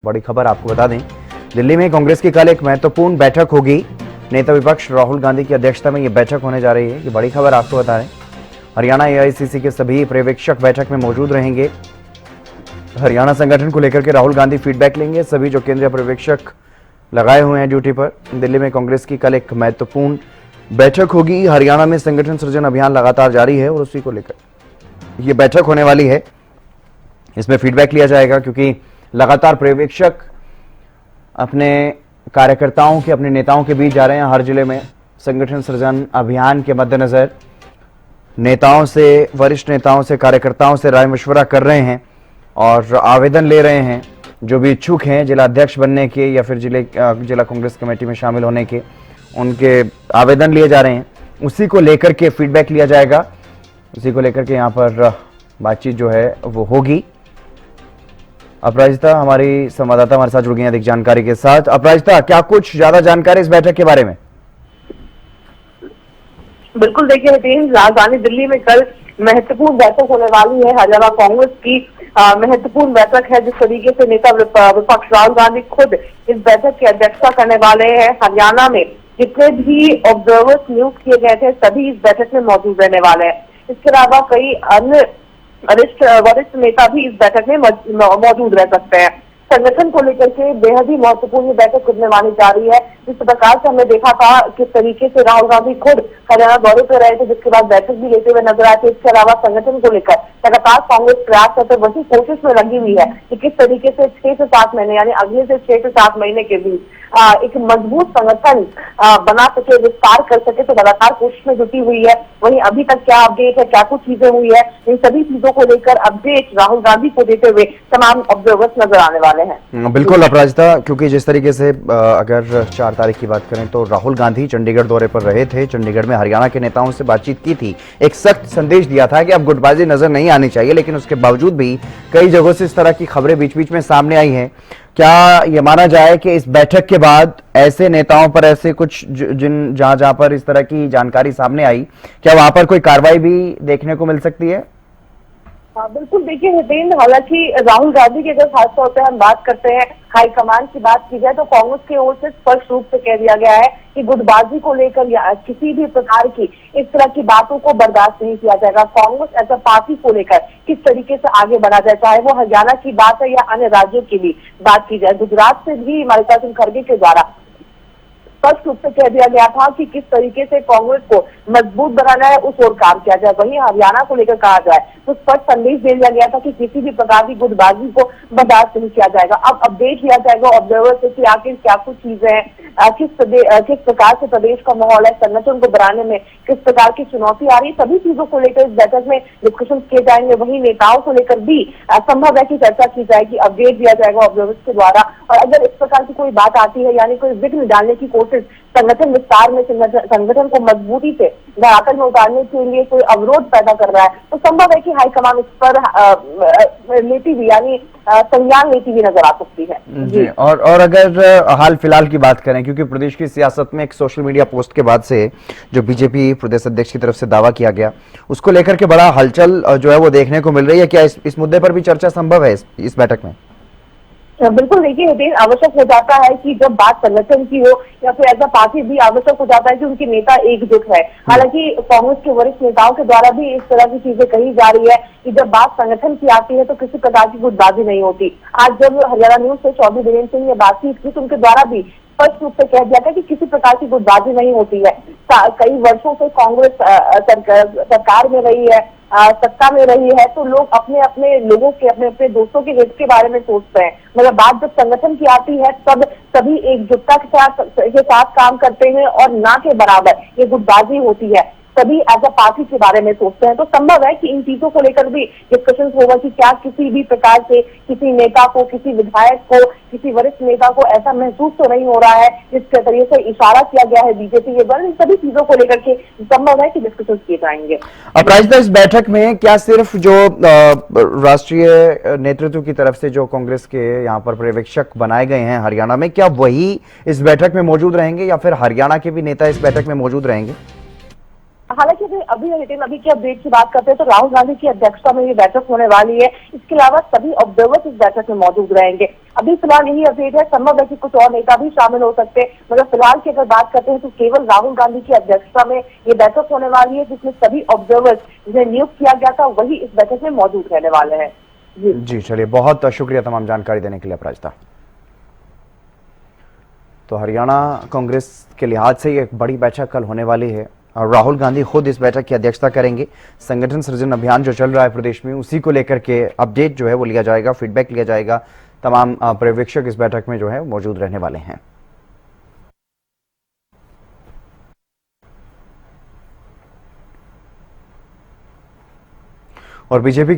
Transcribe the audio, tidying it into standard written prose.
बड़ी खबर आपको बता दें, दिल्ली में कांग्रेस की कल एक महत्वपूर्ण बैठक होगी। नेता विपक्ष राहुल गांधी की अध्यक्षता में यह बैठक होने जा रही है। ये बड़ी खबर आपको बता रहे हैं। हरियाणा एआईसीसी के सभी पर्यवेक्षक बैठक में मौजूद रहेंगे। हरियाणा संगठन को लेकर के राहुल गांधी फीडबैक लेंगे। सभी जो केंद्रीय पर्यवेक्षक लगाए हुए हैं ड्यूटी पर, दिल्ली में कांग्रेस की कल एक महत्वपूर्ण बैठक होगी। हरियाणा में संगठन सृजन अभियान लगातार जारी है और उसी को लेकर यह बैठक होने वाली है। इसमें फीडबैक लिया जाएगा क्योंकि लगातार पर्यवेक्षक अपने कार्यकर्ताओं के, अपने नेताओं के बीच जा रहे हैं। हर जिले में संगठन सृजन अभियान के मद्देनजर नेताओं से, वरिष्ठ नेताओं से, कार्यकर्ताओं से राय मशवरा कर रहे हैं और आवेदन ले रहे हैं। जो भी इच्छुक हैं जिला अध्यक्ष बनने के या फिर जिला कांग्रेस कमेटी में शामिल होने के, उनके आवेदन लिए जा रहे हैं। उसी को लेकर के फीडबैक लिया जाएगा। उसी को लेकर के यहाँ पर बातचीत जो है वो होगी। अपराजिता हमारी संवाददाता हमारे साथ जुड़ गई हैं अधिक जानकारी के साथ। अपराजिता, क्या कुछ ज्यादा जानकारी इस बैठक के बारे में? बिल्कुल, देखिए हितेन, राजधानी दिल्ली में कल महत्वपूर्ण बैठक होने वाली है। हरियाणा कांग्रेस की महत्वपूर्ण बैठक है। जिस तरीके से नेता विपक्ष राहुल गांधी खुद इस बैठक की अध्यक्षता करने वाले हैं। हरियाणा में जितने भी ऑब्जर्वर्स नियुक्त किए गए थे सभी इस बैठक में मौजूद रहने वाले हैं। इसके अलावा कई अन्य वरिष्ठ नेता भी इस बैठक में मौजूद रह सकते हैं। संगठन को लेकर के बेहद ही महत्वपूर्ण बैठक खुदने मानी जा रही है। जिस प्रकार से हमने देखा था किस तरीके से राहुल गांधी खुद हरियाणा दौरे पर रहे थे, जिसके बाद बैठक भी लेते हुए नजर आए थे। इसके अलावा संगठन को लेकर लगातार कांग्रेस प्रयास करते वही कोशिश में लगी हुई है कि किस तरीके से 6 से 7 महीने यानी अगले से 6 से 7 महीने के बीच एक मजबूत संगठन बना सके, विस्तार कर सके। तो लगातार कोशिश में जुटी हुई है। वहीं अभी तक क्या अपडेट है, क्या कुछ चीजें हुई है, इन सभी चीजों को लेकर अपडेट राहुल गांधी को देते हुए तमाम ऑब्जर्वर्स नजर आने वाले हैं। बिल्कुल अपराजिता, क्योंकि जिस तरीके से अगर 4 तारीख की बात करें तो राहुल गांधी चंडीगढ़ दौरे पर रहे थे। चंडीगढ़ में हरियाणा के नेताओं से बातचीत की थी। एक सख्त संदेश दिया था कि अब गुटबाजी नजर नहीं आनी चाहिए, लेकिन उसके बावजूद भी कई जगहों से इस तरह की खबरें बीच बीच में सामने आई हैं। क्या ये माना जाए कि इस बैठक के बाद ऐसे नेताओं पर, ऐसे कुछ जहां पर इस तरह की जानकारी सामने आई, क्या वहां पर कोई कार्रवाई भी देखने को मिल सकती है? बिल्कुल, देखिए हितेन, हालांकि राहुल गांधी की अगर खासतौर पर हम बात करते हैं, हाईकमान की बात की जाए तो कांग्रेस की ओर से स्पष्ट रूप से कह दिया गया है कि गुटबाजी को लेकर या किसी भी प्रकार की इस तरह की बातों को बर्दाश्त नहीं किया जाएगा। कांग्रेस एज अ पार्टी को लेकर किस तरीके से आगे बढ़ा जाए, चाहे वो हरियाणा की बात है या अन्य राज्यों की भी बात की जाए। गुजरात से भी मल्लिकार्जुन खड़गे के द्वारा स्पष्ट रूप से कह दिया गया था कि किस तरीके से कांग्रेस को मजबूत बनाना है, उस ओर काम किया जाए। वहीं हरियाणा को लेकर कहा जाए तो स्पष्ट संदेश दे दिया गया था कि किसी भी प्रकार की गुटबाजी को बर्दाश्त नहीं किया जाएगा। अब अपडेट लिया जाएगा ऑब्जर्वर से कि आखिर क्या कुछ चीजें हैं, किस प्रकार से प्रदेश का माहौल है, संगठन को बनाने में किस प्रकार की चुनौती आ रही है, सभी चीजों को लेकर इस बैठक में डिस्कशन किए जाएंगे। वहीं नेताओं को लेकर भी संभव है कि चर्चा की जाएगी, अपडेट दिया जाएगा ऑब्जर्वर्स के द्वारा। और अगर इस प्रकार की कोई बात आती है, यानी कोई विघ्न डालने की कोशिश संगठन विस्तार में, संगठन को मजबूती से धरातल में उतारने के लिए कोई अवरोध पैदा कर रहा है, तो संभव है कि हाईकमान इस पर लेती भी, यानी संज्ञान लेती भी नजर आ सकती है जी। और अगर हाल फिलहाल की बात करें, क्योंकि प्रदेश की सियासत में एक सोशल मीडिया पोस्ट के बाद से जो बीजेपी प्रदेश अध्यक्ष की तरफ से दावा किया गया, उसको लेकर के बड़ा हलचल जो है वो देखने को मिल रही है। क्या इस मुद्दे पर भी चर्चा संभव है इस बैठक में? बिल्कुल, देखिए हितेन, आवश्यक हो जाता है कि जब बात संगठन की हो या फिर एज अ पार्टी भी आवश्यक हो जाता है कि उनके नेता एकजुट है। हालांकि कांग्रेस के वरिष्ठ नेताओं के द्वारा भी इस तरह की चीजें कही जा रही है कि जब बात संगठन की आती है तो किसी प्रकार की गुटबाजी नहीं होती। आज जब हरियाणा न्यूज से चौधरी बीरेन्द्र सिंह ने बातचीत की तो उनके द्वारा भी स्पष्ट रूप से कह दिया था कि किसी प्रकार की गुटबाजी नहीं होती है। कई वर्षों से कांग्रेस सरकार में रही है, सत्ता में रही है, तो लोग अपने अपने लोगों के, अपने अपने दोस्तों के हित के बारे में सोचते हैं, मगर बात जब संगठन की आती है तब सभी एकजुटता के साथ काम करते हैं और ना के बराबर ये गुटबाजी होती है। सभी एज अ पार्टी के बारे में सोचते हैं। तो संभव है कि इन चीजों को लेकर भी डिस्कशन होगा कि क्या किसी भी प्रकार से किसी नेता को, किसी विधायक को, किसी वरिष्ठ नेता को ऐसा महसूस तो नहीं हो रहा है जिसके जरिए से इशारा किया गया है बीजेपी के द्वारा। इन सभी चीजों को लेकर के संभव है कि डिस्कशन किए जाएंगे। अपराजिता, इस बैठक में क्या सिर्फ जो राष्ट्रीय नेतृत्व की तरफ से जो कांग्रेस के यहाँ पर पर्यवेक्षक बनाए गए हैं हरियाणा में, क्या वही इस बैठक में मौजूद रहेंगे या फिर हरियाणा के भी नेता इस बैठक में मौजूद रहेंगे? हालांकि अभी की अपडेट की बात करते हैं तो राहुल गांधी की अध्यक्षता में ये बैठक होने वाली है। इसके अलावा सभी ऑब्जर्वर्स इस बैठक में मौजूद रहेंगे। अभी फिलहाल यही अपडेट है, संभव है कि कुछ और नेता भी शामिल हो सकते हैं, मगर फिलहाल की अगर बात करते हैं तो केवल राहुल गांधी की अध्यक्षता में ये बैठक होने वाली है, जिसमें सभी ऑब्जर्वर्स जिन्हें नियुक्त किया गया था वही इस बैठक में मौजूद रहने वाले हैं। जी चलिए, बहुत शुक्रिया तमाम जानकारी देने के लिए अपराजिता। तो हरियाणा कांग्रेस के लिहाज से ये एक बड़ी बैठक कल होने वाली है और राहुल गांधी खुद इस बैठक की अध्यक्षता करेंगे। संगठन सृजन अभियान जो चल रहा है प्रदेश में, उसी को लेकर के अपडेट जो है वो लिया जाएगा, फीडबैक लिया जाएगा। तमाम पर्यवेक्षक इस बैठक में जो है मौजूद रहने वाले हैं। और बीजेपी